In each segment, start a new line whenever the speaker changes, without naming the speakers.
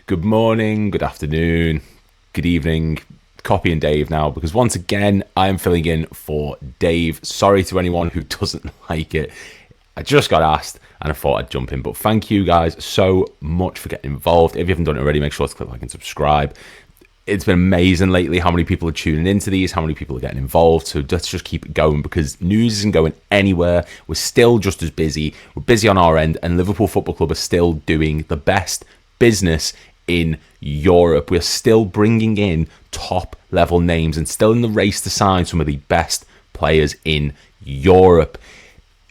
Good morning, good afternoon, good evening. Copying Dave now because once again I am filling in for Dave. Sorry to anyone who doesn't like it. I just got asked and I thought I'd jump in. But thank you guys so much for getting involved. If you haven't done it already, make sure to click like and subscribe. It's been amazing lately how many people are tuning into these, how many people are getting involved. So let's just keep it going because news isn't going anywhere. We're still just as busy. We're busy on our end, and Liverpool Football Club are still doing the best business in Europe. We're still bringing in top level names and still in the race to sign some of the best players in Europe.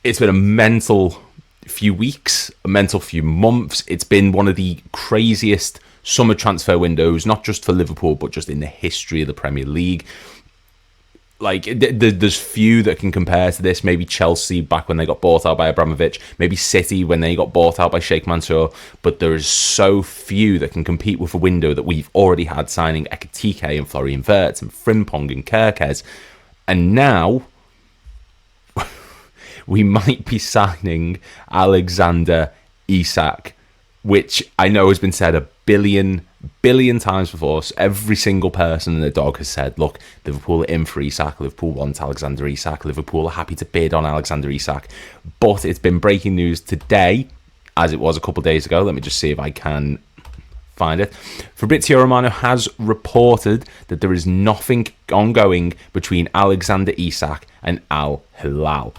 It's been a mental few weeks, a mental few months. It's been one of the craziest summer transfer windows, not just for Liverpool, but just in the history of the Premier League. Like, there's few that can compare to this. Maybe Chelsea back when they got bought out by Abramovich. Maybe City when they got bought out by Sheikh Mansour. But there is so few that can compete with a window that we've already had, signing Ekitike and Florian Wirtz and Frimpong and Kerkez. And now we might be signing Alexander Isak, which I know has been said a billion times before. So every single person and their dog has said, look, Liverpool are in for Isak, Liverpool want Alexander Isak, Liverpool are happy to bid on Alexander Isak. But it's been breaking news today, as it was a couple of days ago. Let me just see if I can find it. Fabrizio Romano has reported that there is nothing ongoing between Alexander Isak and Al Hilal.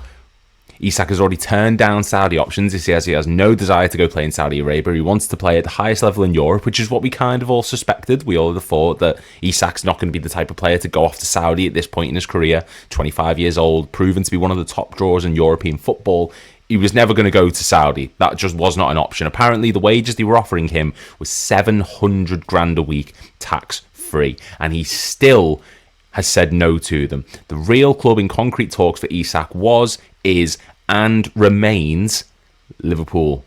Isak has already turned down Saudi options. He says he has no desire to go play in Saudi Arabia. He wants to play at the highest level in Europe, which is what we kind of all suspected. We all thought that Isak's not going to be the type of player to go off to Saudi at this point in his career. 25 years old, proven to be one of the top drawers in European football. He was never going to go to Saudi. That just was not an option. Apparently, the wages they were offering him was 700 grand a week, tax-free. And he still has said no to them. The real club in concrete talks for Isak is, and remains Liverpool.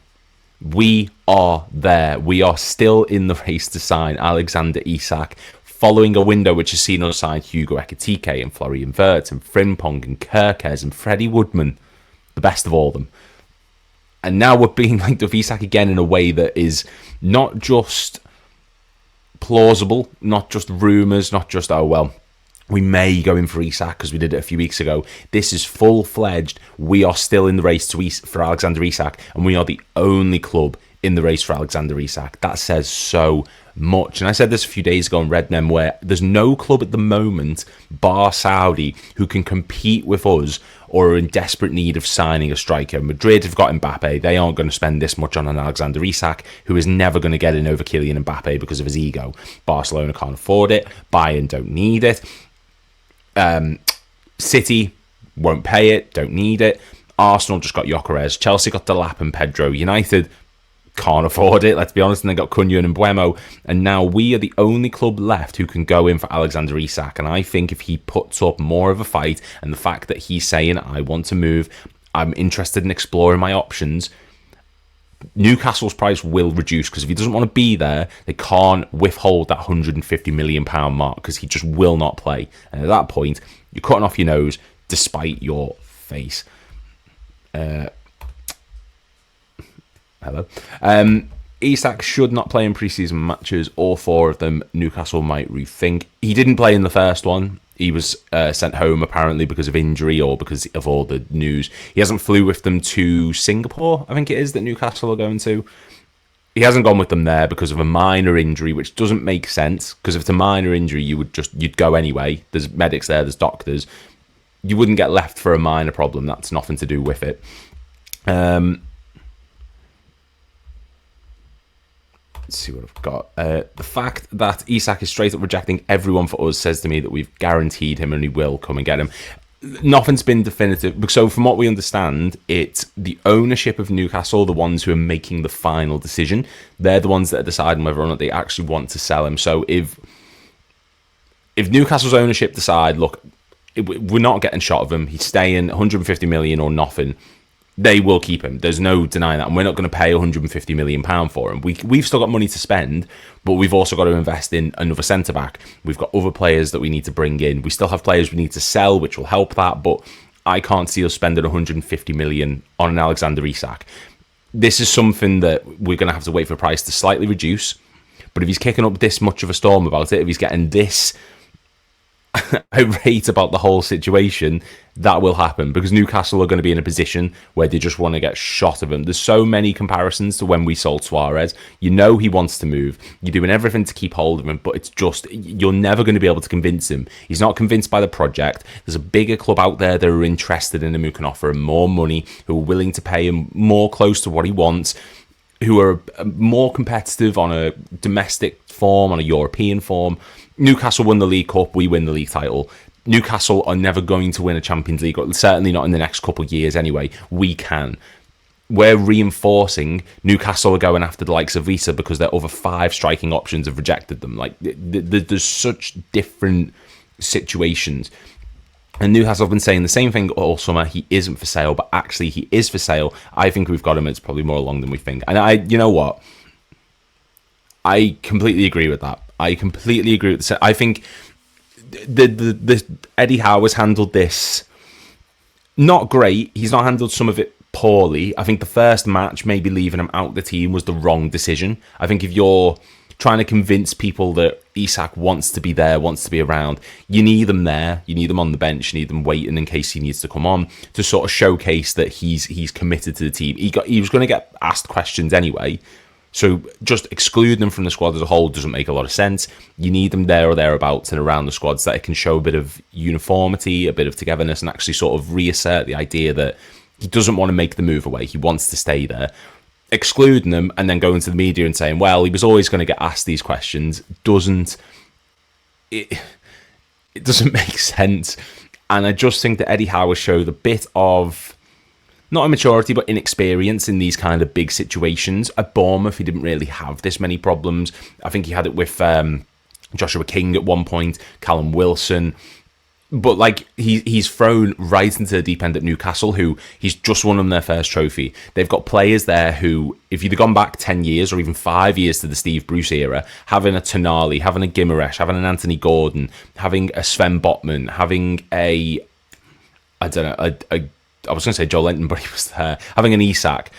We are there. We are still in the race to sign Alexander Isak, following a window which has seen us sign Hugo Ekitike and Florian Wirtz and Frimpong and Kerkez and Freddie Woodman, the best of all of them. And now we're being linked with Isak again in a way that is not just plausible, not just rumours, not just, oh, well, we may go in for Isak because we did it a few weeks ago. This is full-fledged. We are still in the race for Alexander Isak, and we are the only club in the race for Alexander Isak. That says so much. And I said this a few days ago on Redmen, where there's no club at the moment, bar Saudi, who can compete with us or are in desperate need of signing a striker. Madrid have got Mbappe. They aren't going to spend this much on an Alexander Isak, who is never going to get in over Kylian Mbappe because of his ego. Barcelona can't afford it. Bayern don't need it. City won't pay it, don't need it. Arsenal just got Gyökeres. Chelsea got Delap and Pedro. United can't afford it, let's be honest, and they got Cunha and Mbuemo. And now we are the only club left who can go in for Alexander Isak. And I think if he puts up more of a fight, and the fact that he's saying, I want to move, I'm interested in exploring my options, Newcastle's price will reduce, because if he doesn't want to be there, they can't withhold that £150 million mark, because he just will not play. And at that point, you're cutting off your nose despite your face. Hello. Isak should not play in pre-season matches. All four of them, Newcastle might rethink. He didn't play in the first one. He was sent home apparently because of injury or because of all the news. He hasn't flew with them to Singapore, I think it is, that Newcastle are going to. He hasn't gone with them there because of a minor injury, which doesn't make sense, because if it's a minor injury, you'd go anyway. There's medics there, there's doctors. You wouldn't get left for a minor problem. That's nothing to do with it. Let's see what I've got. The fact that Isak is straight up rejecting everyone for us says to me that we've guaranteed him and he will come and get him. Nothing's been definitive. So from what we understand, it's the ownership of Newcastle, the ones who are making the final decision. They're the ones that are deciding whether or not they actually want to sell him. So if Newcastle's ownership decide, look, we're not getting shot of him, he's staying, 150 million or nothing, they will keep him. There's no denying that. And we're not going to pay £150 million for him. We've still got money to spend, but we've also got to invest in another centre-back. We've got other players that we need to bring in. We still have players we need to sell, which will help that, but I can't see us spending £150 million on an Alexander Isak. This is something that we're going to have to wait for the price to slightly reduce. But if he's kicking up this much of a storm about it, if he's getting this irate about the whole situation, that will happen, because Newcastle are going to be in a position where they just want to get shot of him. There's so many comparisons to when we sold Suarez. You know he wants to move. You're doing everything to keep hold of him, but it's just, you're never going to be able to convince him. He's not convinced by the project. There's a bigger club out there that are interested in him, who can offer him more money, who are willing to pay him more close to what he wants, who are more competitive on a domestic form, on a European form. Newcastle won the League Cup, we win the league title. Newcastle are never going to win a Champions League, certainly not in the next couple of years anyway. We can. We're reinforcing. Newcastle are going after the likes of Visa because their other 5 striking options have rejected them. Like, there's such different situations. And Newcastle have been saying the same thing all summer. He isn't for sale, but actually he is for sale. I think we've got him. It's probably more along than we think. And you know what? I completely agree with that. I completely agree with this. I think the Eddie Howe has handled this not great. He's not handled some of it poorly. I think the first match, maybe leaving him out the team, was the wrong decision. I think if you're trying to convince people that Isak wants to be there, wants to be around, you need them there. You need them on the bench. You need them waiting in case he needs to come on, to sort of showcase that he's committed to the team. He was going to get asked questions anyway. So just excluding them from the squad as a whole doesn't make a lot of sense. You need them there or thereabouts and around the squad so that it can show a bit of uniformity, a bit of togetherness, and actually sort of reassert the idea that he doesn't want to make the move away. He wants to stay there. Excluding them and then going to the media and saying, well, he was always going to get asked these questions, doesn't make sense. And I just think that Eddie Howe showed a bit of, not immaturity, but inexperience in these kind of big situations. At Bournemouth, he didn't really have this many problems. I think he had it with Joshua King at one point, Callum Wilson. But like he's thrown right into the deep end at Newcastle, who he's just won them their first trophy. They've got players there who, if you'd have gone back 10 years or even 5 years to the Steve Bruce era, having a Tonali, having a Guimaraes, having an Anthony Gordon, having a Sven Botman, having I was going to say Joe Lenton, but he was there. Having an Isak,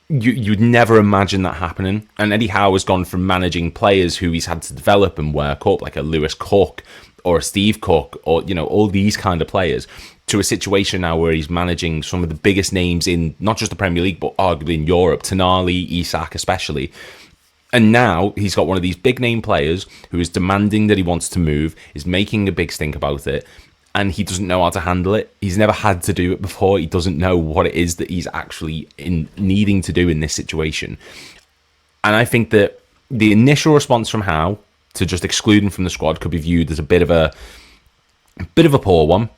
you'd never imagine that happening. And Eddie Howe has gone from managing players who he's had to develop and work up, like a Lewis Cook or a Steve Cook, or all these kind of players, to a situation now where he's managing some of the biggest names in not just the Premier League, but arguably in Europe. Tonali, Isak especially. And now he's got one of these big name players who is demanding that he wants to move, is making a big stink about it, and he doesn't know how to handle it. He's never had to do it before. He doesn't know what it is that he's actually needing to do in this situation. And I think that the initial response from Howe to just exclude him from the squad could be viewed as a bit of a poor one.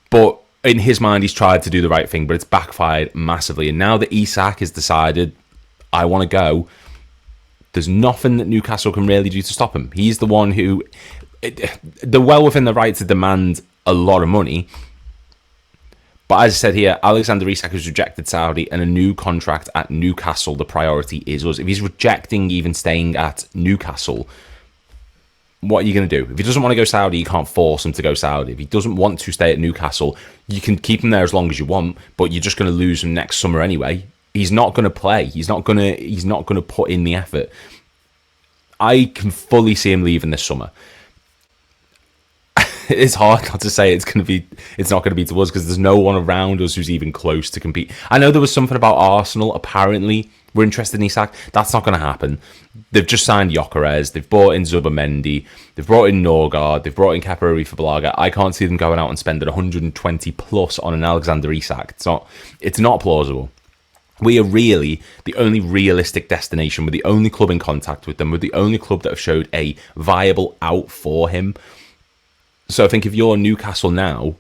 But in his mind, he's tried to do the right thing, but it's backfired massively. And now that Isak has decided, I want to go, there's nothing that Newcastle can really do to stop him. He's the one who, they're well within the right to demand a lot of money. But as I said here, Alexander Isak has rejected Saudi, and a new contract at Newcastle, the priority is us. If he's rejecting even staying at Newcastle, what are you going to do? If he doesn't want to go Saudi, you can't force him to go Saudi. If he doesn't want to stay at Newcastle, you can keep him there as long as you want, but you're just going to lose him next summer anyway. He's not going to play. He's not going to put in the effort. I can fully see him leaving this summer. It's hard not to say it's not going to be to us, because there's no one around us who's even close to compete. I know there was something about Arsenal, apparently we're interested in Isak. That's not going to happen. They've just signed Gyökeres, they've brought in Zubomendi, they've brought in Norgard, they've brought in Kepa Arrizabalaga. I can't see them going out and spending 120 plus on an Alexander Isak. It's not plausible. We are really the only realistic destination. We're the only club in contact with them. We're the only club that have showed a viable out for him. So I think if you're Newcastle now,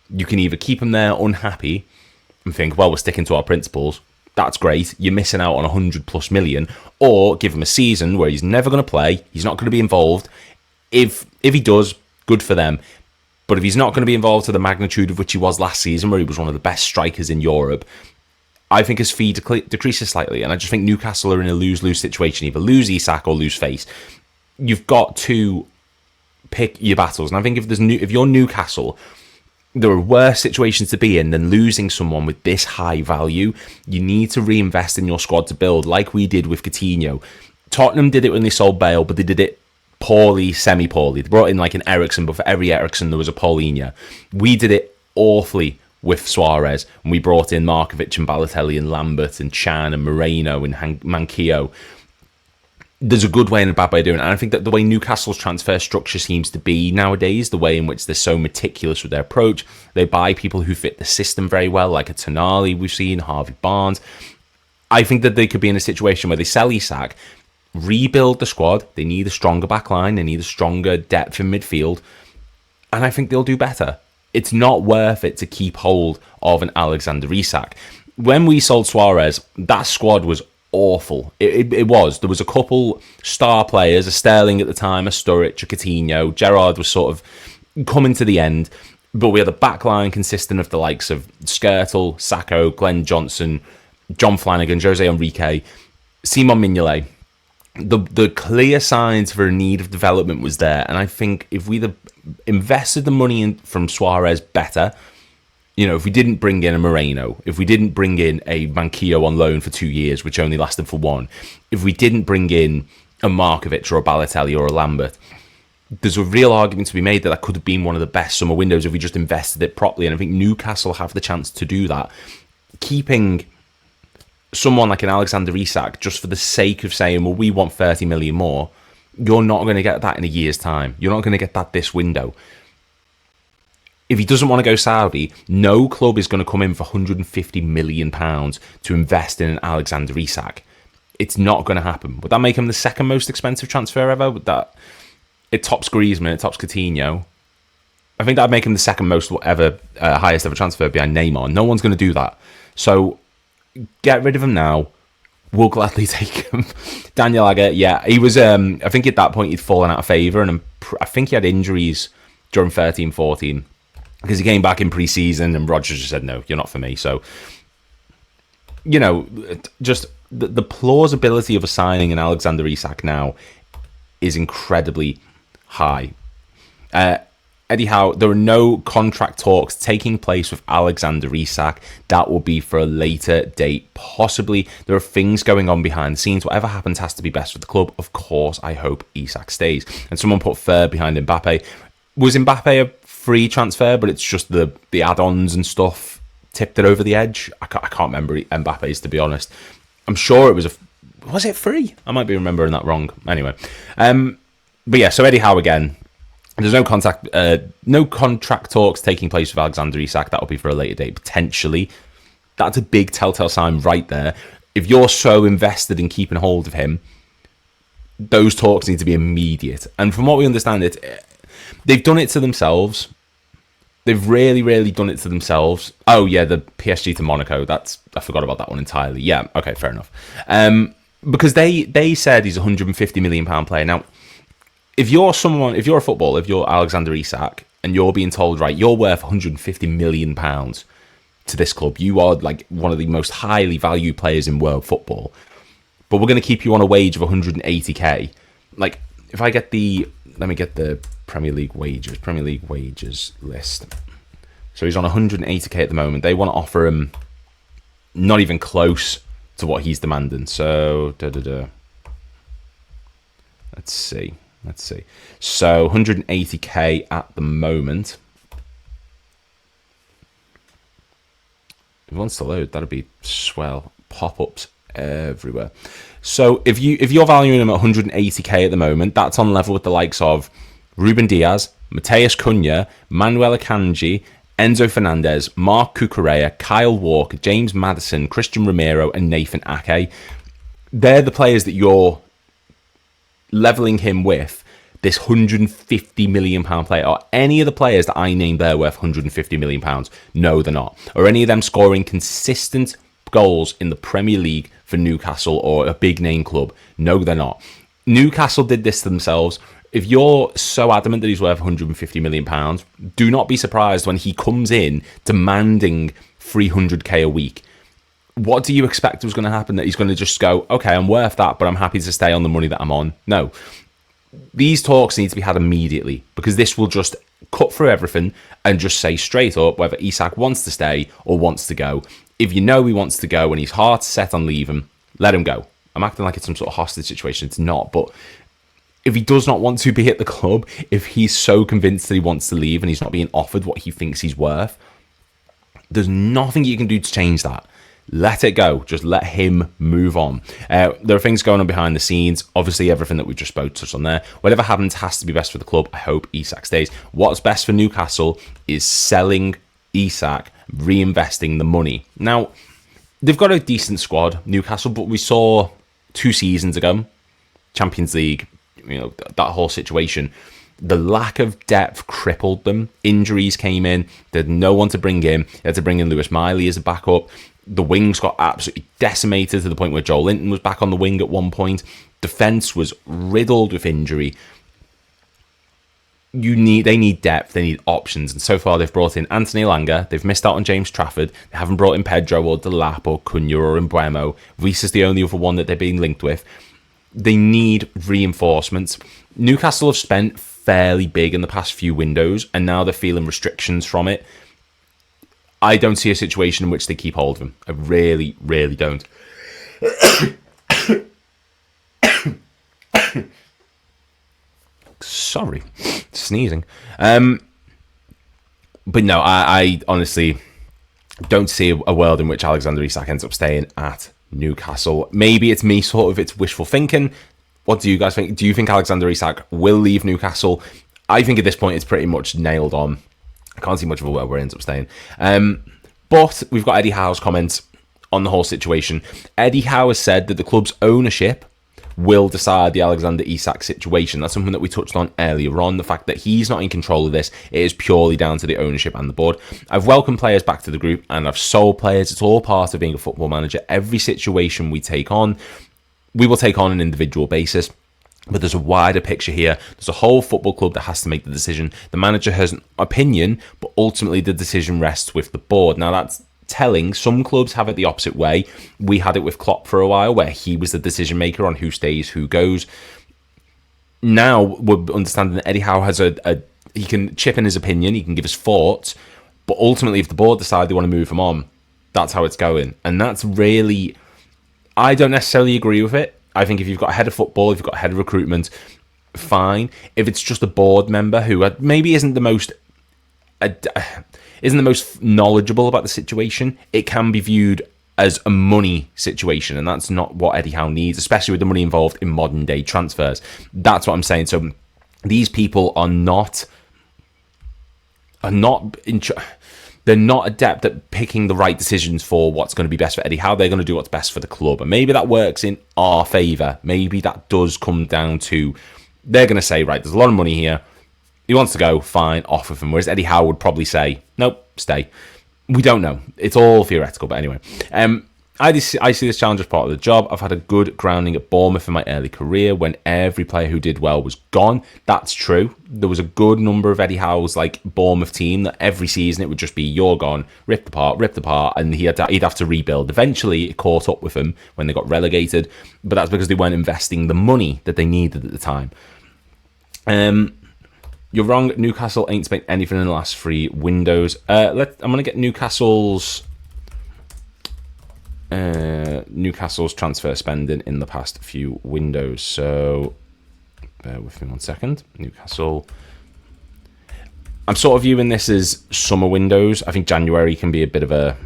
you can either keep him there unhappy and think, well, we're sticking to our principles. That's great. You're missing out on 100 plus million. Or give him a season where he's never going to play. He's not going to be involved. If he does, good for them. But if he's not going to be involved to the magnitude of which he was last season, where he was one of the best strikers in Europe, I think his fee decreases slightly. And I just think Newcastle are in a lose-lose situation. Either lose Isak or lose Face. You've got to pick your battles. And I think if you're Newcastle, there are worse situations to be in than losing someone with this high value. You need to reinvest in your squad to build, like we did with Coutinho, Tottenham did it when they sold Bale, but they did it poorly, semi-poorly. They brought in like an Eriksen, but for every Eriksen there was a Paulinho. We did it awfully with Suarez, and we brought in Markovic and Balotelli and Lambert and Chan and Moreno and Manquillo. There's a good way in Mbappe doing it, and I think that the way Newcastle's transfer structure seems to be nowadays, the way in which they're so meticulous with their approach, they buy people who fit the system very well, like a Tonali we've seen, Harvey Barnes. I think that they could be in a situation where they sell Isak, rebuild the squad. They need a stronger back line, they need a stronger depth in midfield, and I think they'll do better. It's not worth it to keep hold of an Alexander Isak. When we sold Suarez, that squad was awful. It was. There was a couple star players, a Sterling at the time, a Sturridge, a Coutinho. Gerrard was sort of coming to the end, but we had a back line consisting of the likes of Skrtel, Sacco, Glenn Johnson, John Flanagan, Jose Enrique, Simon Mignolet. The clear signs for a need of development was there, and I think if we'd have invested the money in from Suarez better, if we didn't bring in a Moreno, if we didn't bring in a Manquillo on loan for 2 years, which only lasted for one, if we didn't bring in a Markovic or a Balotelli or a Lambert, there's a real argument to be made that could have been one of the best summer windows if we just invested it properly, and I think Newcastle have the chance to do that. Keeping someone like an Alexander Isak just for the sake of saying, well, we want 30 million more, you're not going to get that in a year's time. You're not going to get that this window. If he doesn't want to go Saudi, no club is going to come in for £150 million to invest in an Alexander Isak. It's not going to happen. Would that make him the second most expensive transfer ever? It tops Griezmann, it tops Coutinho. I think that'd make him the second most ever, highest ever transfer behind Neymar. No one's going to do that. So get rid of him now. We'll gladly take him. Daniel Agger, yeah, he was. I think at that point he'd fallen out of favour, and I think he had injuries during 13-14 because he came back in pre-season, and Rodgers just said, "No, you're not for me." So, just the plausibility of assigning an Alexander Isak now is incredibly high. Eddie Howe, there are no contract talks taking place with Alexander Isak. That will be for a later date, possibly. There are things going on behind the scenes. Whatever happens has to be best for the club. Of course, I hope Isak stays. And someone put fair behind Mbappe. Was Mbappe a free transfer, but it's just the add-ons and stuff tipped it over the edge? I can't remember Mbappe's, to be honest. I'm sure it was was it free? I might be remembering that wrong. Anyway. But yeah, so Eddie Howe again. There's no contract talks taking place with Alexander Isak. That'll be for a later date, potentially. That's a big telltale sign right there. If you're so invested in keeping hold of him, those talks need to be immediate. And from what we understand, they've done it to themselves. They've really, really done it to themselves. Oh yeah, the PSG to Monaco. I forgot about that one entirely. Yeah, okay, fair enough. Because they said he's a £150 million player. Now, if you're a footballer, if you're Alexander Isak, and you're being told, right, you're worth £150 million to this club, you are like one of the most highly valued players in world football, but we're going to keep you on a wage of 180k. Like, if I get let me get the Premier League wages list. So he's on 180k at the moment. They want to offer him not even close to what he's demanding. So, let's see. So 180k at the moment. If it wants to load, that'd be swell. Pop-ups everywhere. So if you're valuing him at 180k at the moment, that's on level with the likes of Ruben Diaz, Mateus Cunha, Manuel Akanji, Enzo Fernandez, Mark Cucurella, Kyle Walker, James Maddison, Christian Romero, and Nathan Ake. They're the players that you're leveling him with. This £150 million player. Are any of the players that I named there worth £150 million? No, they're not. Are any of them scoring consistent goals in the Premier League for Newcastle or a big name club? No, they're not. Newcastle did this to themselves. If you're so adamant that he's worth £150 million, do not be surprised when he comes in demanding 300k a week. What do you expect was going to happen? That he's going to just go, okay, I'm worth that, but I'm happy to stay on the money that I'm on? No. These talks need to be had immediately, because this will just cut through everything and just say straight up whether Isak wants to stay or wants to go. If you know he wants to go and he's hard set on leaving, let him go. I'm acting like it's some sort of hostage situation. It's not, but if he does not want to be at the club, if he's so convinced that he wants to leave and he's not being offered what he thinks he's worth, there's nothing you can do to change that. Let it go. Just let him move on. There are things going on behind the scenes. Obviously, everything that we just spoke to on there. Whatever happens has to be best for the club. I hope Isak stays. What's best for Newcastle is selling Isak, reinvesting the money. Now, they've got a decent squad, Newcastle, but we saw 2 seasons ago, Champions League, that whole situation. The lack of depth crippled them. Injuries came in. They had no one to bring in. They had to bring in Lewis Miley as a backup. The wings got absolutely decimated to the point where Joel Linton was back on the wing at one point. Defence was riddled with injury. They need depth. They need options. And so far, they've brought in Anthony Elanga. They've missed out on James Trafford. They haven't brought in Pedro or Delap or Cunha or Mbeumo. Reece is the only other one that they're being linked with. They need reinforcements. Newcastle have spent fairly big in the past few windows, and now they're feeling restrictions from it. I don't see a situation in which they keep hold of him. I really, really don't. Sorry, sneezing. But no, I honestly don't see a world in which Alexander Isak ends up staying at Newcastle. Maybe it's me, it's wishful thinking. What do you guys think? Do you think Alexander Isak will leave Newcastle? I think at this point it's pretty much nailed on. I can't see much of a world where he ends up staying. But we've got Eddie Howe's comments on the whole situation. Eddie Howe has said that the club's ownership will decide the Alexander Isak situation. That's something that we touched on earlier on. The fact that he's not in control of this, it is purely down to the ownership and the board. I've welcomed players back to the group and I've sold players. It's all part of being a football manager. Every situation we take on, we will take on an individual basis. But there's a wider picture here. There's a whole football club that has to make the decision. The manager has an opinion, but ultimately the decision rests with the board. Now, that's telling. Some clubs have it the opposite way. We had it with Klopp for a while, where he was the decision maker on who stays, who goes. Now, we're understanding that Eddie Howe has he can chip in his opinion, he can give his thoughts, but ultimately, if the board decide they want to move him on, that's how it's going. And that's really... I don't necessarily agree with it. I think if you've got a head of football, if you've got a head of recruitment, fine. If it's just a board member who maybe isn't the most knowledgeable about the situation, it can be viewed as a money situation, and that's not what Eddie Howe needs, especially with the money involved in modern day transfers. That's what I'm saying. So these people are not they're not adept at picking the right decisions for what's going to be best for Eddie Howe. They're going to do what's best for the club. And maybe that works in our favour. Maybe that does come down to, they're going to say, right, there's a lot of money here. He wants to go, fine, off with him. Whereas Eddie Howe would probably say, nope, stay. We don't know. It's all theoretical. But anyway, I see this challenge as part of the job. I've had a good grounding at Bournemouth in my early career when every player who did well was gone. That's true. There was a good number of Eddie Howe's Bournemouth team that every season it would just be, you're gone, ripped apart, and he'd have to rebuild. Eventually, it caught up with him when they got relegated, but that's because they weren't investing the money that they needed at the time. You're wrong. Newcastle ain't spent anything in the last 3 windows. I'm going to get Newcastle's transfer spending in the past few windows. So bear with me 1 second. Newcastle. I'm sort of viewing this as summer windows. I think January can be a bit hit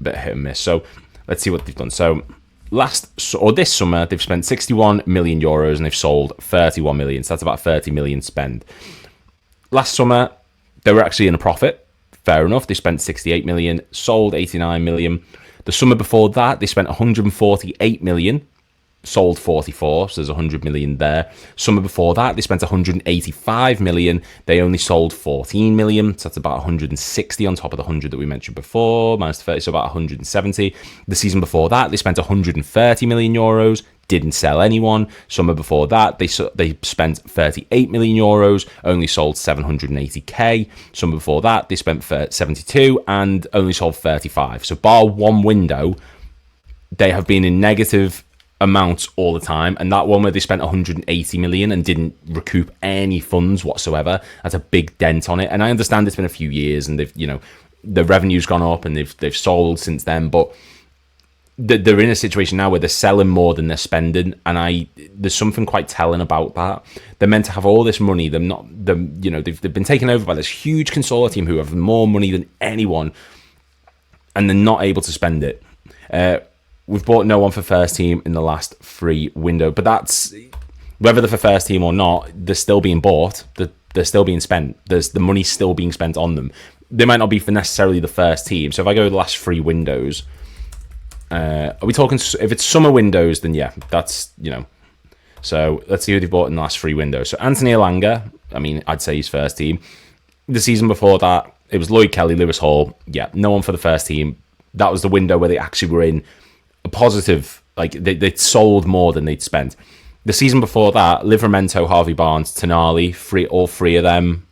and miss. So let's see what they've done. So this summer they've spent 61 million euros and they've sold 31 million. So that's about 30 million spend. Last summer they were actually in a profit. Fair enough. They spent 68 million, sold 89 million. The summer before that, they spent 148 million, sold 44, so there's 100 million there. Summer before that, they spent 185 million, they only sold 14 million, so that's about 160 on top of the 100 that we mentioned before, minus 30, so about 170. The season before that, they spent 130 million euros, didn't sell anyone. Summer before that, they spent 38 million euros, only sold 780k. Summer before that, they spent 72 and only sold 35. So bar one window, they have been in negative amounts all the time. And that one where they spent 180 million and didn't recoup any funds whatsoever, that's a big dent on it. And I understand it's been a few years and they've, the revenue's gone up and they've sold since then, but they're in a situation now where they're selling more than they're spending, and there's something quite telling about that. They're meant to have all this money. They've been taken over by this huge consortium who have more money than anyone, and they're not able to spend it. We've bought no one for first team in the last free window, but that's whether they're for first team or not. They're still being bought. They're still being spent. There's the money still being spent on them. They might not be for necessarily the first team. So if I go to the last three windows. Are we talking, if it's summer windows, then yeah, that's, so let's see who they've bought in the last three windows. So Anthony Elanga, I mean, I'd say he's first team. The season before that, it was Lloyd Kelly, Lewis Hall. Yeah, no one for the first team. That was the window where they actually were in a positive, like they'd sold more than they'd spent. The season before that, Livramento, Harvey Barnes, Tonali, all three of them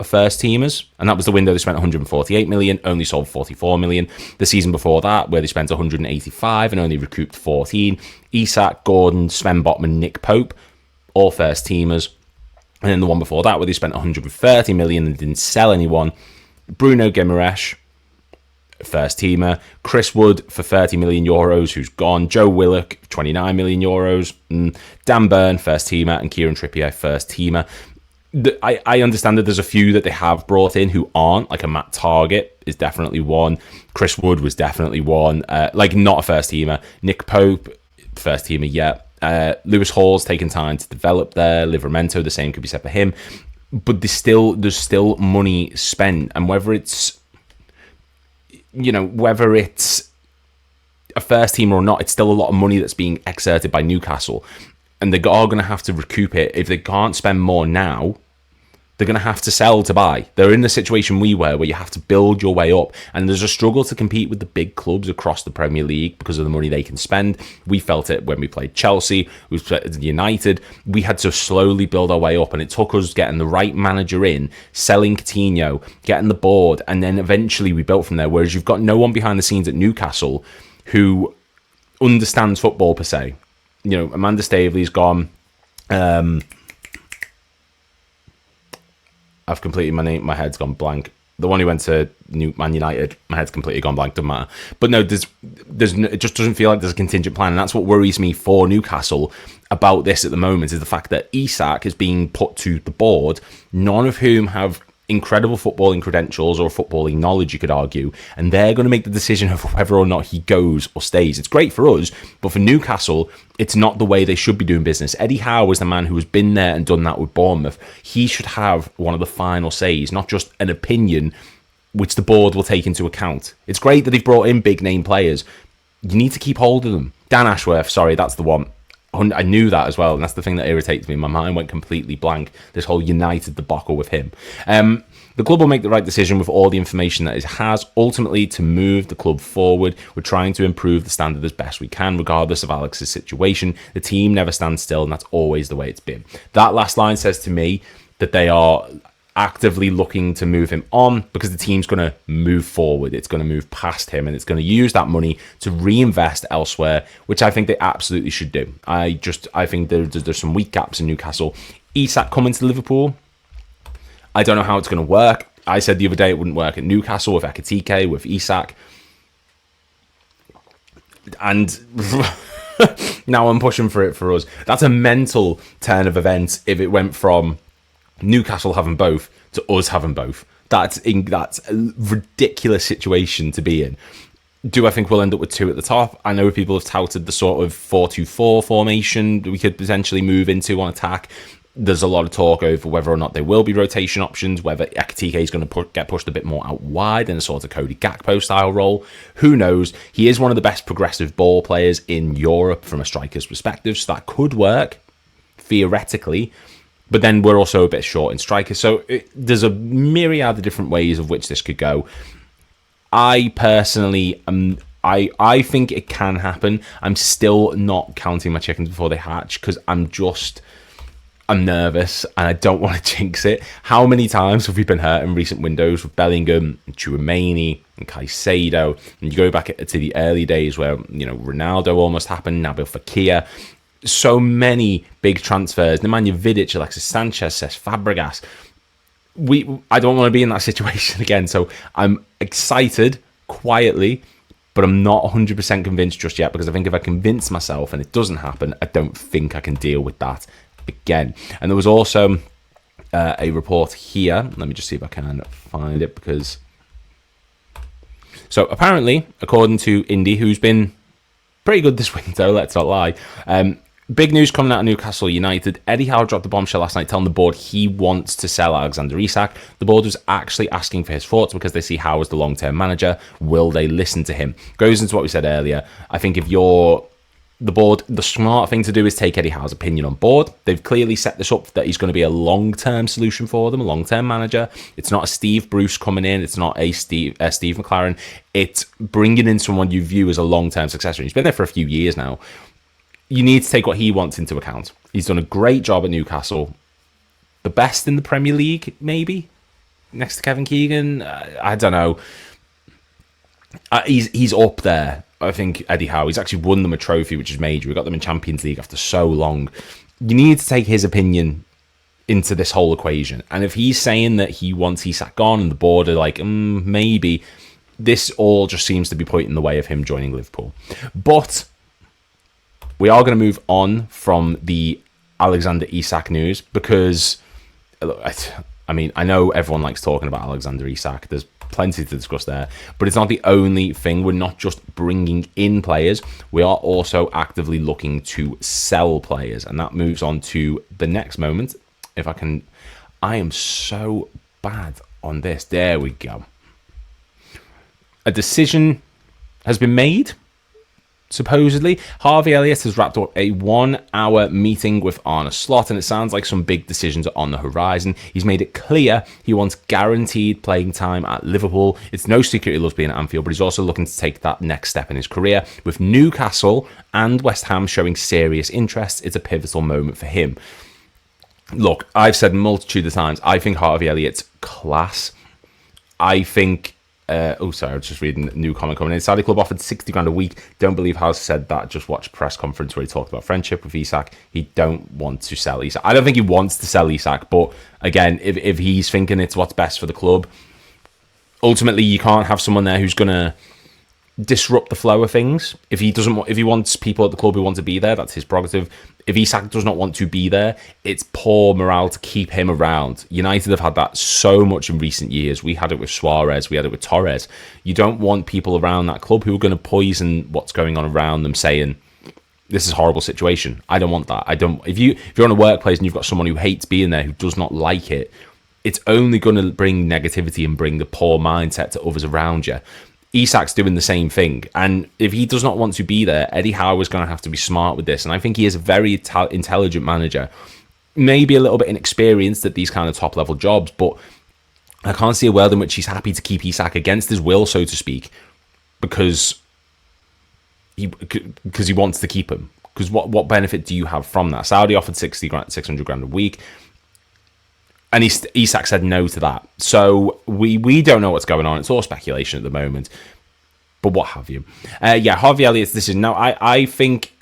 are first teamers, and that was the window they spent 148 million, only sold 44 million. The season before that, where they spent 185 and only recouped 14. Isak, Gordon, Sven Botman, Nick Pope, all first teamers. And then the one before that, where they spent 130 million and didn't sell anyone. Bruno Guimaraes, first teamer. Chris Wood for 30 million euros, who's gone. Joe Willock, 29 million euros. Dan Burn, first teamer, and Kieran Trippier, first teamer. I understand that there's a few that they have brought in who aren't, like a Matt Target is definitely one. Chris Wood was definitely one. Not a first teamer. Nick Pope, first teamer, yeah. Lewis Hall's taken time to develop there. Livramento, the same could be said for him. But there's still money spent, and whether it's a first teamer or not, it's still a lot of money that's being exerted by Newcastle. And they are going to have to recoup it. If they can't spend more now, they're going to have to sell to buy. They're in the situation we were, where you have to build your way up. And there's a struggle to compete with the big clubs across the Premier League because of the money they can spend. We felt it when we played Chelsea, we played United. We had to slowly build our way up. And it took us getting the right manager in, selling Coutinho, getting the board. And then eventually we built from there. Whereas you've got no one behind the scenes at Newcastle who understands football per se. Amanda Staveley's gone. I've completely, my head's gone blank. The one who went to Man United, my head's completely gone blank. Doesn't matter. But no, it just doesn't feel like there's a contingent plan, and that's what worries me for Newcastle about this at the moment, is the fact that Isak is being put to the board, none of whom have incredible footballing credentials or footballing knowledge, you could argue, and they're going to make the decision of whether or not he goes or stays. It's great for us, but for Newcastle, it's not the way they should be doing business. Eddie Howe was the man who has been there and done that with Bournemouth. He should have one of the final says, not just an opinion which the board will take into account. It's great that they've brought in big name players. You need to keep hold of them. Dan Ashworth, sorry, that's the one. I knew that as well, and that's the thing that irritates me. My mind went completely blank. This whole United debacle with him. The club will make the right decision with all the information that it has, ultimately to move the club forward. We're trying to improve the standard as best we can, regardless of Alex's situation. The team never stands still, and that's always the way it's been. That last line says to me that they are actively looking to move him on because the team's going to move forward. It's going to move past him, and it's going to use that money to reinvest elsewhere, which I think they absolutely should do. I think there's some weak gaps in Newcastle. Isak coming to Liverpool, I don't know how it's going to work. I said the other day it wouldn't work at Newcastle with Ekitike, with Isak. And now I'm pushing for it for us. That's a mental turn of events if it went from Newcastle having both to us having both. That's a ridiculous situation to be in. Do I think we'll end up with two at the top? I know people have touted the sort of 4-2-4 formation we could potentially move into on attack. There's a lot of talk over whether or not there will be rotation options, whether Ekitike is going to get pushed a bit more out wide in a sort of Cody Gakpo style role. Who knows? He is one of the best progressive ball players in Europe from a striker's perspective, so that could work, theoretically. But then we're also a bit short in strikers. So there's a myriad of different ways of which this could go. I personally, I think it can happen. I'm still not counting my chickens before they hatch because I'm nervous and I don't want to jinx it. How many times have we been hurt in recent windows with Bellingham, and Tchouaméni, and Caicedo? And you go back to the early days where, Ronaldo almost happened, Nabil Fekir. So many big transfers. Nemanja Vidic, Alexis Sanchez, Cesc Fabregas. I don't want to be in that situation again. So I'm excited, quietly, but I'm not 100% convinced just yet, because I think if I convince myself and it doesn't happen, I don't think I can deal with that again. And there was also a report here. Let me just see if I can find it, because... So apparently, according to Indy, who's been pretty good this window, let's not lie, big news coming out of Newcastle United. Eddie Howe dropped the bombshell last night telling the board he wants to sell Alexander Isak. The board was actually asking for his thoughts because they see Howe as the long-term manager. Will they listen to him? Goes into what we said earlier. I think if you're the board, the smart thing to do is take Eddie Howe's opinion on board. They've clearly set this up that he's going to be a long-term solution for them, a long-term manager. It's not a Steve Bruce coming in. It's not a Steve McLaren. It's bringing in someone you view as a long-term successor. He's been there for a few years now. You need to take what he wants into account. He's done a great job at Newcastle. The best in the Premier League, maybe? Next to Kevin Keegan? I don't know. He's up there, I think, Eddie Howe. He's actually won them a trophy, which is major. We got them in Champions League after so long. You need to take his opinion into this whole equation. And if he's saying that he wants Isak gone and the board are like, maybe, this all just seems to be pointing the way of him joining Liverpool. But... we are going to move on from the Alexander Isak news, because, I mean, I know everyone likes talking about Alexander Isak. There's plenty to discuss there, but it's not the only thing. We're not just bringing in players. We are also actively looking to sell players, and that moves on to the next moment. If I can... I am so bad on this. There we go. A decision has been made. Supposedly, Harvey Elliott has wrapped up a 1-hour meeting with Arne Slot, and it sounds like some big decisions are on the horizon. He's made it clear he wants guaranteed playing time at Liverpool. It's no secret he loves being at Anfield, but he's also looking to take that next step in his career. With Newcastle and West Ham showing serious interest, it's a pivotal moment for him. Look, I've said a multitude of times, I think Harvey Elliott's class. I think... sorry, I was just reading a new comment coming in. Saudi club offered 60 grand a week. Don't believe Howe said that. Just watch press conference where he talked about friendship with Isak. He don't want to sell Isak. I don't think he wants to sell Isak, but again, if he's thinking it's what's best for the club, ultimately you can't have someone there who's going to disrupt the flow of things. If he wants people at the club who want to be there, that's his prerogative. If Isak does not want to be there, it's poor morale to keep him around. United have had that so much in recent years. We had it with Suarez, we had it with Torres. You don't want people around that club who are going to poison what's going on around them, saying, this is a horrible situation. I don't want that. If you're in a workplace and you've got someone who hates being there, who does not like it, it's only going to bring negativity and bring the poor mindset to others around you. Isak's doing the same thing, and if he does not want to be there, Eddie Howe is going to have to be smart with this, and I think he is a very intelligent manager, maybe a little bit inexperienced at these kind of top-level jobs, but I can't see a world in which he's happy to keep Isak against his will, so to speak, because he wants to keep him. Because what benefit do you have from that? Saudi offered 600 grand a week, and Isak said no to that. So we don't know what's going on. It's all speculation at the moment. But what have you. Harvey Elliott's decision. Now, I think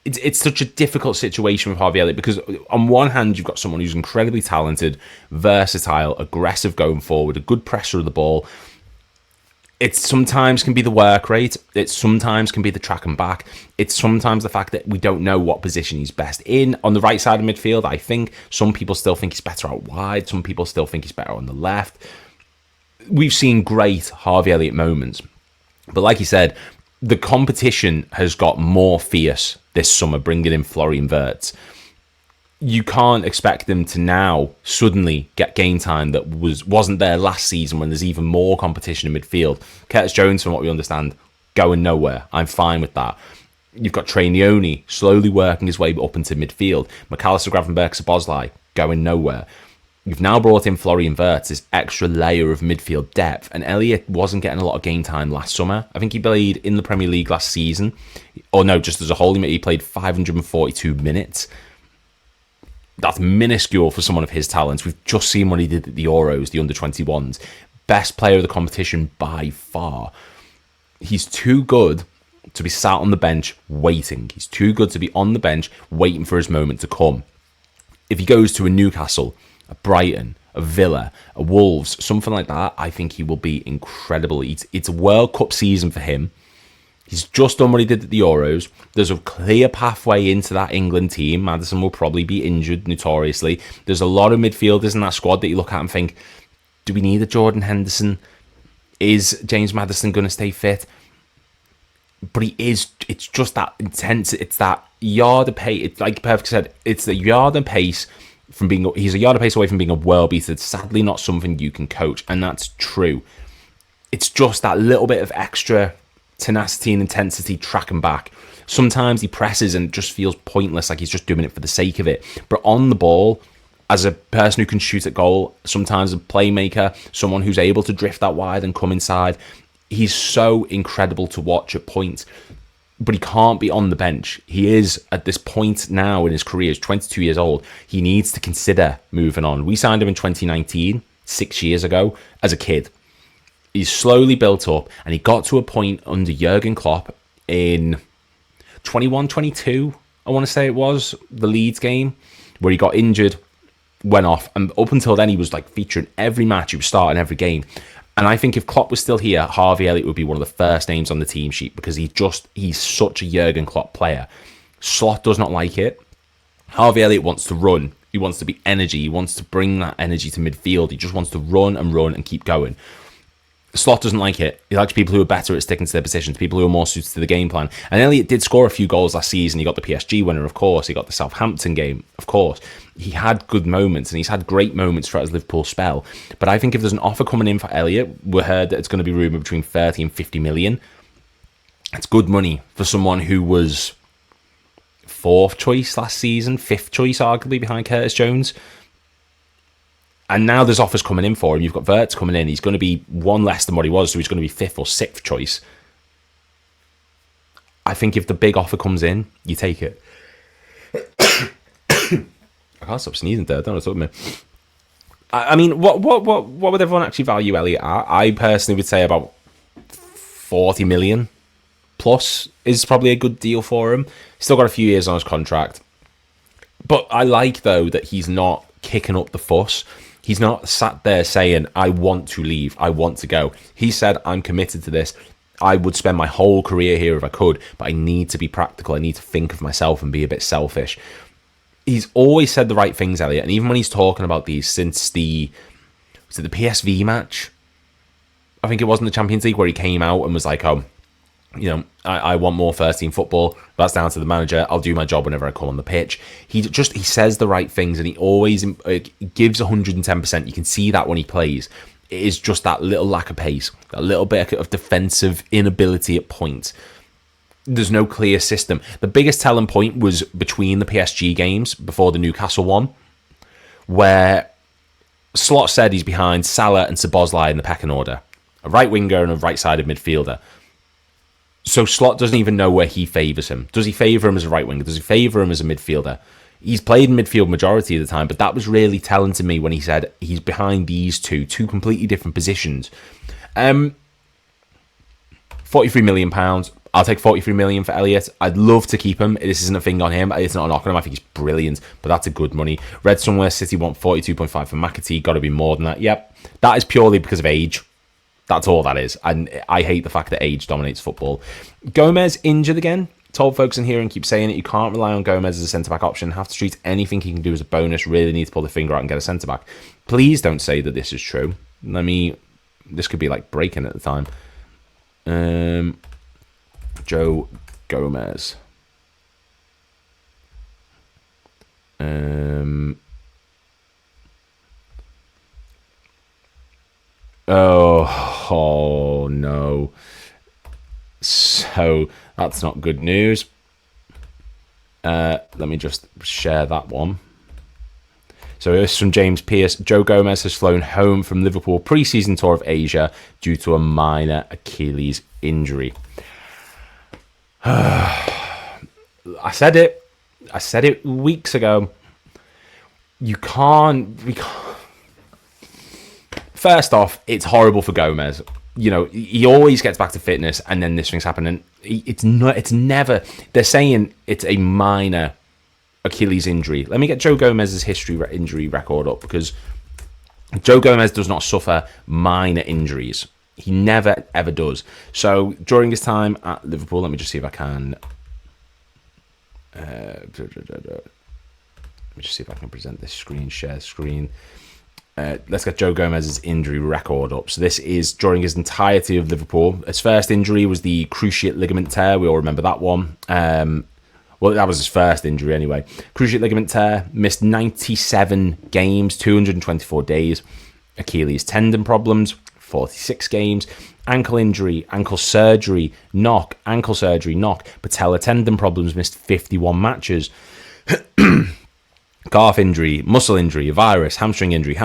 it's such a difficult situation with Harvey Elliott, because on one hand, you've got someone who's incredibly talented, versatile, aggressive going forward, a good presser of the ball. It sometimes can be the work rate. It sometimes can be the track and back. It's sometimes the fact that we don't know what position he's best in. On the right side of midfield, I think some people still think he's better out wide. Some people still think he's better on the left. We've seen great Harvey Elliott moments. But like you said, the competition has got more fierce this summer, bringing in Florian Wirtz. You can't expect them to now suddenly get game time that wasn't there last season, when there's even more competition in midfield. Curtis Jones, from what we understand, going nowhere. I'm fine with that. You've got Trey Nioni slowly working his way up into midfield. McAllister, Gravenberch, Szoboszlai going nowhere. You've now brought in Florian Wirtz, this extra layer of midfield depth, and Elliott wasn't getting a lot of game time last summer. I think he played in the Premier League last season, or no, just as a whole, he played 542 minutes. That's minuscule for someone of his talents. We've just seen what he did at the Euros, the under-21s. Best player of the competition by far. He's too good to be sat on the bench waiting. He's too good to be on the bench waiting for his moment to come. If he goes to a Newcastle, a Brighton, a Villa, a Wolves, something like that, I think he will be incredible. It's a World Cup season for him. He's just done what he did at the Euros. There's a clear pathway into that England team. Maddison will probably be injured notoriously. There's a lot of midfielders in that squad that you look at and think, do we need a Jordan Henderson? Is James Maddison going to stay fit? But he is. It's just that intense. It's that yard of pace. It's like Perfect said. It's the yard and pace from being. He's a yard of pace away from being a world beater. It's sadly not something you can coach, and that's true. It's just that little bit of extra tenacity and intensity tracking back. Sometimes he presses and it just feels pointless, like he's just doing it for the sake of it. But on the ball, as a person who can shoot at goal, sometimes a playmaker, someone who's able to drift that wide and come inside, he's so incredible to watch at points. But he can't be on the bench. He is, at this point now in his career, he's 22 years old. He needs to consider moving on. We signed him in 2019, 6 years ago, as a kid. He's slowly built up, and he got to a point under Jurgen Klopp in 21-22, I want to say it was, the Leeds game, where he got injured, went off, and up until then he was like featuring every match, he was starting every game. And I think if Klopp was still here, Harvey Elliott would be one of the first names on the team sheet, because he's such a Jurgen Klopp player. Slot does not like it. Harvey Elliott wants to run. He wants to be energy. He wants to bring that energy to midfield. He just wants to run and keep going. Slot doesn't like it. He likes people who are better at sticking to their positions, people who are more suited to the game plan. And Elliott did score a few goals last season. He got the PSG winner, of course. He got the Southampton game, of course. He had good moments, and he's had great moments throughout his Liverpool spell. But I think if there's an offer coming in for Elliott, we heard that it's going to be rumoured between 30 and 50 million. It's good money for someone who was fourth choice last season, fifth choice arguably behind Curtis Jones. And now there's offers coming in for him. You've got Wirtz coming in. He's going to be one less than what he was, so he's going to be fifth or sixth choice. I think if the big offer comes in, you take it. I can't stop sneezing there. I don't know what's up with me. I mean, what would everyone actually value Elliott at? I personally would say about 40 million plus is probably a good deal for him. He's still got a few years on his contract. But I like, though, that he's not kicking up the fuss. He's not sat there saying, I want to leave, I want to go. He said, I'm committed to this. I would spend my whole career here if I could, but I need to be practical. I need to think of myself and be a bit selfish. He's always said the right things, Elliott. And even when he's talking about these since the PSV match, I think it was in the Champions League, where he came out and was like, I want more first team football. That's down to the manager. I'll do my job whenever I come on the pitch. He says the right things, and he always gives 110%. You can see that when he plays. It is just that little lack of pace, a little bit of defensive inability at points. There's no clear system. The biggest telling point was between the PSG games before the Newcastle one, where Slot said he's behind Salah and Szoboszlai in the pecking order, a right winger and a right-sided midfielder. So Slot doesn't even know where he favours him. Does he favour him as a right winger? Does he favour him as a midfielder? He's played in midfield majority of the time, but that was really telling to me when he said he's behind these two completely different positions. £43 million. I'll take 43 million for Elliott. I'd love to keep him. This isn't a thing on him. It's not a knock on him. I think he's brilliant, but that's a good money. Read somewhere City want 42.5 for McAtee. Got to be more than that. Yep. That is purely because of age. That's all that is. And I hate the fact that age dominates football. Gomez injured again. Told folks in here and keep saying it. You can't rely on Gomez as a centre-back option. Have to treat anything he can do as a bonus. Really need to pull the finger out and get a centre-back. Please don't say that this is true. This could be like breaking at the time. Joe Gomez. Oh no. So that's not good news. Let me just share that one. So this is from James Pearce. Joe Gomez has flown home from Liverpool pre-season tour of Asia due to a minor Achilles injury. I said it weeks ago. We can't. First off, it's horrible for Gomez. You know, he always gets back to fitness, and then this thing's happening. It's never. They're saying it's a minor Achilles injury. Let me get Joe Gomez's injury record up, because Joe Gomez does not suffer minor injuries. He never, ever does. So during his time at Liverpool, let me just see if I can... let me just see if I can present this screen, share screen. Let's get Joe Gomez's injury record up. So this is during his entirety of Liverpool. His first injury was the cruciate ligament tear. We all remember that one. Well, that was his first injury anyway. Cruciate ligament tear, missed 97 games, 224 days. Achilles tendon problems, 46 games. Ankle injury, ankle surgery, knock. Patella tendon problems, missed 51 matches. Calf injury, muscle injury, virus, hamstring injury,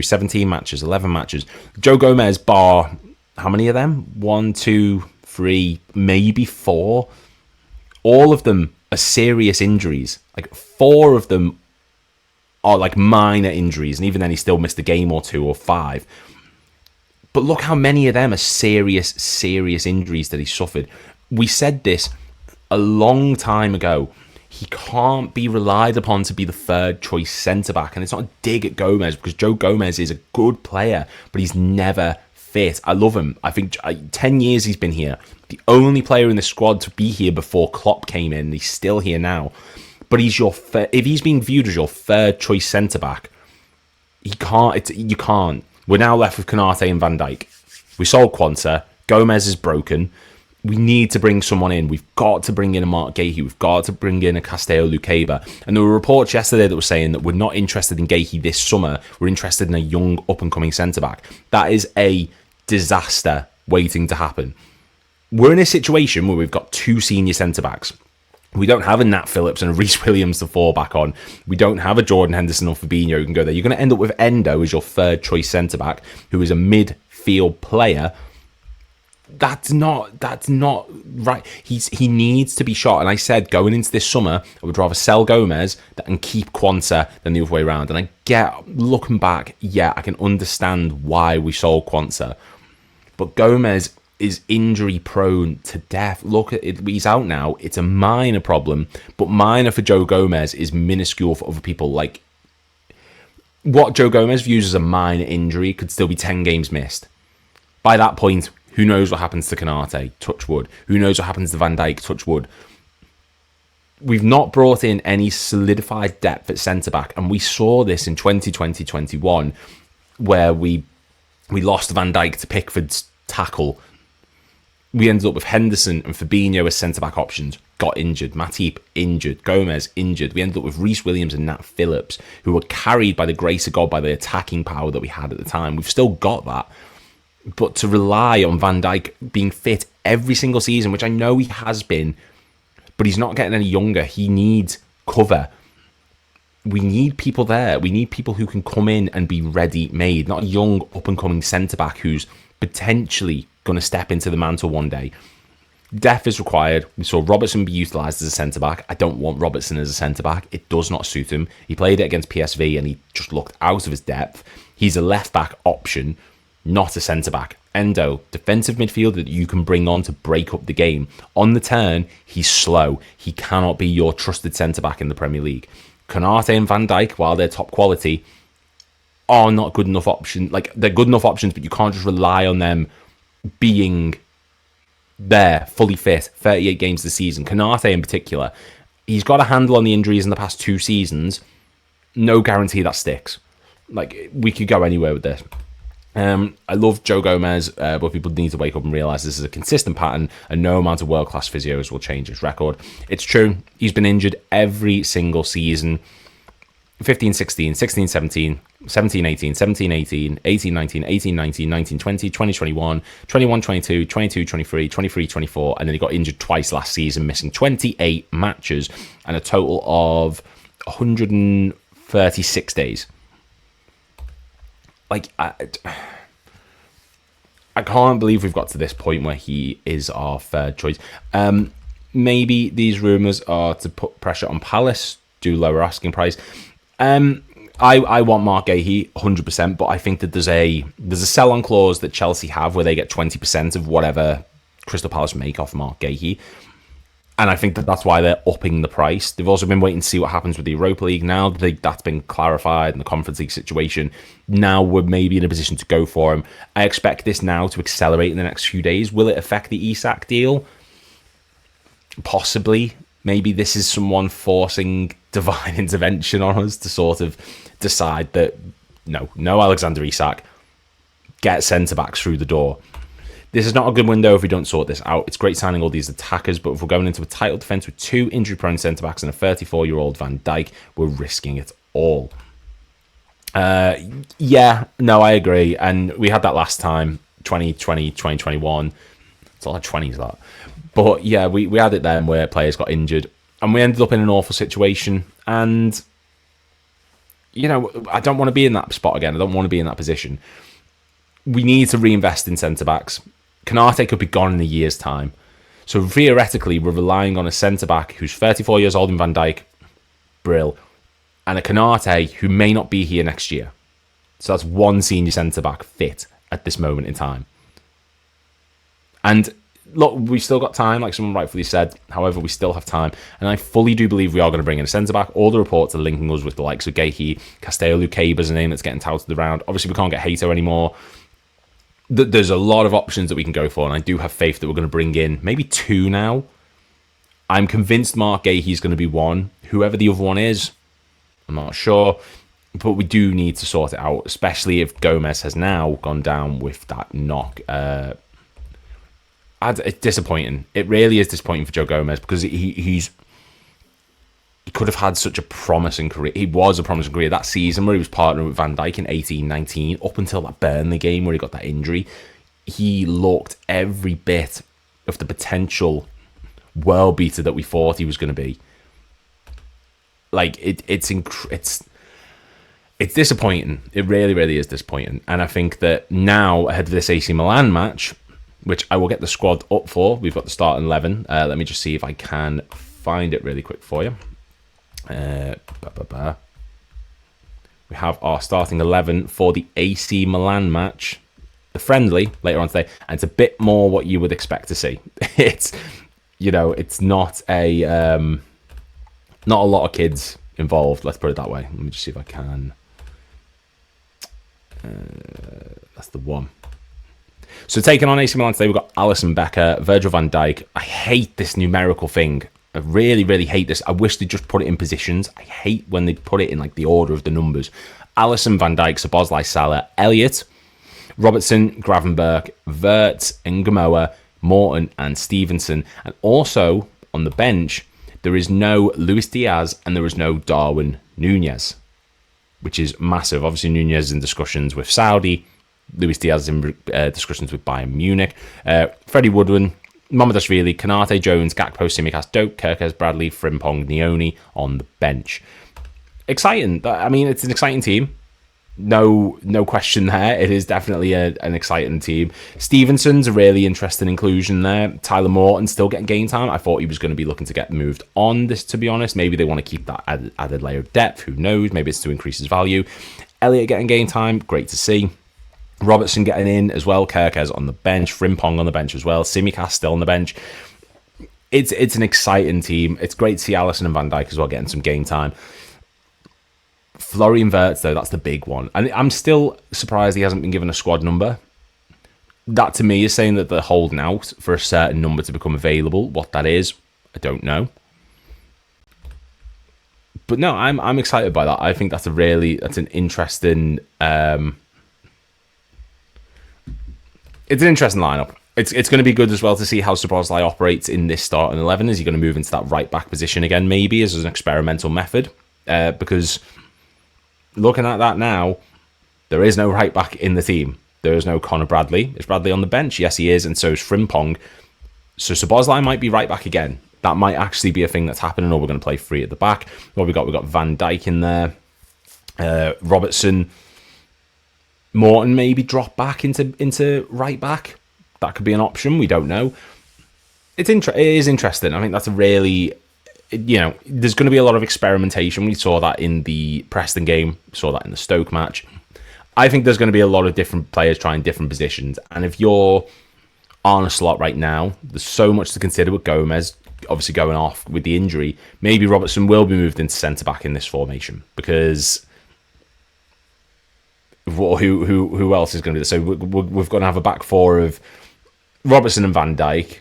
17 matches, 11 matches. Joe Gomez, bar, how many of them? 1, 2, 3, maybe 4. All of them are serious injuries. Like 4 of them are like minor injuries, and even then he still missed a game or 2 or 5. But look how many of them are serious injuries that he suffered. We said this a long time ago. He can't be relied upon to be the third choice centre-back. And it's not a dig at Gomez, because Joe Gomez is a good player, but he's never fit. I love him. I think 10 years he's been here. The only player in the squad to be here before Klopp came in. He's still here now. But he's if he's being viewed as your third choice centre-back, you can't. We're now left with Konate and Van Dijk. We sold Quansah. Gomez is broken. We need to bring someone in. We've got to bring in a Mark Gahey. We've got to bring in a Castello Luqueba. And there were reports yesterday that were saying that we're not interested in Gahey this summer. We're interested in a young, up-and-coming centre-back. That is a disaster waiting to happen. We're in a situation where we've got 2 senior centre-backs. We don't have a Nat Phillips and a Reece Williams to fall back on. We don't have a Jordan Henderson or Fabinho who can go there. You're going to end up with Endo as your third choice centre-back, who is a midfield player. That's not right. He needs to be shot. And I said going into this summer, I would rather sell Gomez and keep Quansah than the other way around. And I get, looking back, yeah, I can understand why we sold Quansah. But Gomez is injury prone to death. Look at it, he's out now. It's a minor problem, but minor for Joe Gomez is minuscule for other people. Like, what Joe Gomez views as a minor injury could still be 10 games missed. By that point, who knows what happens to Konate, touch wood. Who knows what happens to Van Dijk, touch wood. We've not brought in any solidified depth at centre-back, and we saw this in 2020-21, where we lost Van Dijk to Pickford's tackle. We ended up with Henderson and Fabinho as centre-back options. Got injured. Matip injured. Gomez injured. We ended up with Reece Williams and Nat Phillips, who were carried by the grace of God by the attacking power that we had at the time. We've still got that. But to rely on Van Dijk being fit every single season, which I know he has been, but he's not getting any younger. He needs cover. We need people there. We need people who can come in and be ready-made, not a young, up-and-coming centre-back who's potentially going to step into the mantle one day. Depth is required. We saw Robertson be utilised as a centre-back. I don't want Robertson as a centre-back. It does not suit him. He played it against PSV and he just looked out of his depth. He's a left-back option, not a centre-back. Endo, defensive midfielder that you can bring on to break up the game. On the turn, he's slow. He cannot be your trusted centre-back in the Premier League. Konate and Van Dijk, while they're top quality, are not good enough options. Like, they're good enough options, but you can't just rely on them being there, fully fit, 38 games this season. Konate in particular, he's got a handle on the injuries in the past 2 seasons. No guarantee that sticks. Like, we could go anywhere with this. I love Joe Gomez, but people need to wake up and realise this is a consistent pattern, and no amount of world-class physios will change his record. It's true, he's been injured every single season. 15-16, 16-17, 17-18, 17-18, 18-19, 18-19, 19-20, 20-21, 21-22, 22-23, 23-24, and then he got injured twice last season, missing 28 matches and a total of 136 days. Like, I can't believe we've got to this point where he is our third choice. Maybe these rumours are to put pressure on Palace, do lower asking price. I want Mark Gahey 100%, but I think that there's a sell-on clause that Chelsea have where they get 20% of whatever Crystal Palace make off Mark Gahey. And I think that's why they're upping the price. They've also been waiting to see what happens with the Europa League. Now that's been clarified and the Conference League situation, now we're maybe in a position to go for him. I expect this now to accelerate in the next few days. Will it affect the Isak deal? Possibly. Maybe this is someone forcing divine intervention on us to sort of decide that no Alexander Isak, get centre-backs through the door. This is not a good window if we don't sort this out. It's great signing all these attackers, but if we're going into a title defence with 2 injury-prone centre-backs and a 34-year-old Van Dijk, we're risking it all. Yeah, no, I agree. And we had that last time, 2020, 2021. It's a lot of 20s, that. But yeah, we had it then where players got injured, and we ended up in an awful situation. And, I don't want to be in that spot again. I don't want to be in that position. We need to reinvest in centre-backs. Konate could be gone in a year's time. So theoretically, we're relying on a centre-back who's 34 years old in Van Dijk, Brill, and a Konate who may not be here next year. So that's one senior centre-back fit at this moment in time. And look, we've still got time, like someone rightfully said. However, we still have time. And I fully do believe we are going to bring in a centre-back. All the reports are linking us with the likes of Gehi. Castello Lucaba's a name that's getting touted around. Obviously, we can't get Hato anymore. There's a lot of options that we can go for, and I do have faith that we're going to bring in maybe 2 now. I'm convinced Mark Gehi's going to be one. Whoever the other one is, I'm not sure. But we do need to sort it out, especially if Gomez has now gone down with that knock. It's disappointing. It really is disappointing for Joe Gomez because he could have had such a promising career. He was a promising career. That season where he was partnering with Van Dijk in 18-19, up until that Burnley game where he got that injury, he looked every bit of the potential world beater that we thought he was going to be. Like, it's disappointing. It really, really is disappointing. And I think that now, ahead of this AC Milan match, which I will get the squad up for, we've got the starting 11. Let me just see if I can find it really quick for you. We have our starting 11 for the AC Milan match, the friendly, later on today, and it's a bit more what you would expect to see. It's not a lot of kids involved, let's put it that way. Let me just see if I can. That's the one. So taking on AC Milan today, we've got Alisson Becker, Virgil van Dijk. I hate this numerical thing. I really, really hate this. I wish they'd just put it in positions. I hate when they put it in like the order of the numbers. Alisson, Van Dijk, Szoboszlai, Salah, Elliott, Robertson, Gravenberch, Wirtz, Ngamoa, Morton and Stevenson. And also on the bench, there is no Luis Diaz and there is no Darwin Núñez, which is massive. Obviously, Núñez is in discussions with Saudi. Luis Diaz is in discussions with Bayern Munich. Freddie Woodward, Mamardashvili, Konate, Jones, Gakpo, Tsimikas, Doak, Kerkez, Bradley, Frimpong, Nioni on the bench. Exciting. I mean, it's an exciting team. No question there. It is definitely an exciting team. Stevenson's a really interesting inclusion there. Tyler Morton still getting game time. I thought he was going to be looking to get moved on this, to be honest. Maybe they want to keep that added layer of depth. Who knows? Maybe it's to increase his value. Elliott getting game time. Great to see. Robertson getting in as well. Kerkez on the bench. Frimpong on the bench as well. Tsimikas still on the bench. It's an exciting team. It's great to see Alisson and Van Dijk as well getting some game time. Florian Wirtz, though, that's the big one. And I'm still surprised he hasn't been given a squad number. That, to me, is saying that they're holding out for a certain number to become available. What that is, I don't know. But no, I'm excited by that. I think that's an interesting... It's an interesting lineup. It's going to be good as well to see how Szoboszlai operates in this starting 11. Is he going to move into that right-back position again, maybe, as an experimental method? Because looking at that now, there is no right-back in the team. There is no Connor Bradley. Is Bradley on the bench? Yes, he is, and so is Frimpong. So Szoboszlai might be right-back again. That might actually be a thing that's happening, or we're going to play three at the back. What we got? We've got Van Dijk in there. Robertson... Morton maybe drop back into right back. That could be an option. We don't know. It is interesting. I think that's a really, there's going to be a lot of experimentation. We saw that in the Preston game. We saw that in the Stoke match. I think there's going to be a lot of different players trying different positions. And if you're on a slot right now, there's so much to consider with Gomez. obviously going off with the injury, maybe Robertson will be moved into centre-back in this formation, because who else is going to be there? So we've got to have a back four of Robertson and Van Dijk.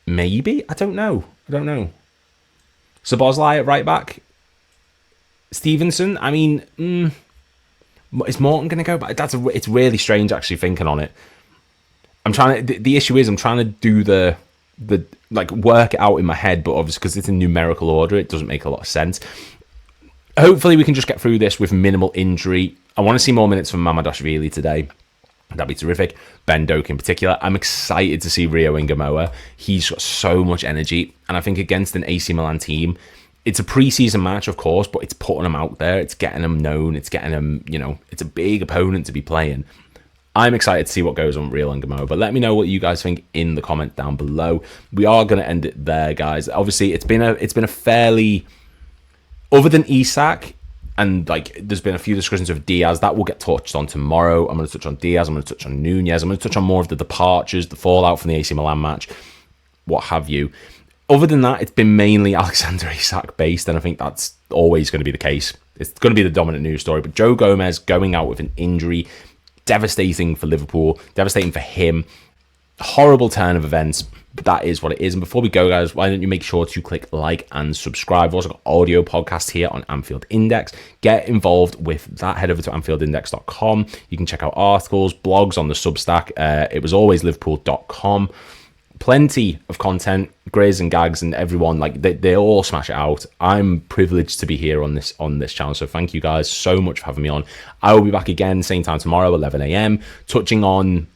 Maybe? I don't know. Szoboszlai at right back. Stevenson. I mean, is Morton going to go back? It's really strange actually thinking on it. The issue is I'm trying to do the like work it out in my head, but obviously because it's in numerical order, it doesn't make a lot of sense. Hopefully we can just get through this with minimal injury. I want to see more minutes from Mamardashvili today. That'd be terrific. Ben Doak in particular. I'm excited to see Rio Ingamoa. He's got so much energy, and I think against an AC Milan team, it's a pre-season match, of course, but it's putting him out there. It's getting him known. It's getting him, it's a big opponent to be playing. I'm excited to see what goes on with Real Ingamoa, but let me know what you guys think in the comment down below. We are going to end it there, guys. Obviously, it's been a fairly, other than Isak, and like there's been a few discussions of Diaz that will get touched on tomorrow. I'm going to touch on Diaz. I'm going to touch on Nunez. I'm going to touch on more of the departures, the fallout from the AC Milan match, what have you. Other than that, it's been mainly Alexander Isak based, and I think that's always going to be the case. It's going to be the dominant news story. But Joe Gomez going out with an injury, devastating for Liverpool, devastating for him. Horrible turn of events, but that is what it is. And before we go, guys, why don't you make sure to click like and subscribe? We've also got audio podcast here on Anfield Index. Get involved with that. Head over to AnfieldIndex.com. You can check out articles, blogs on the Substack. It was always Liverpool.com. Plenty of content, Grizz and Gags and everyone, like they all smash it out. I'm privileged to be here on this channel, so thank you guys so much for having me on. I will be back again same time tomorrow, 11 a.m, touching on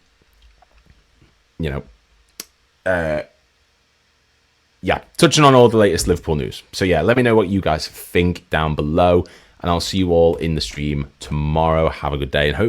touching on all the latest Liverpool news. So yeah, let me know what you guys think down below, and I'll see you all in the stream tomorrow. Have a good day, and hope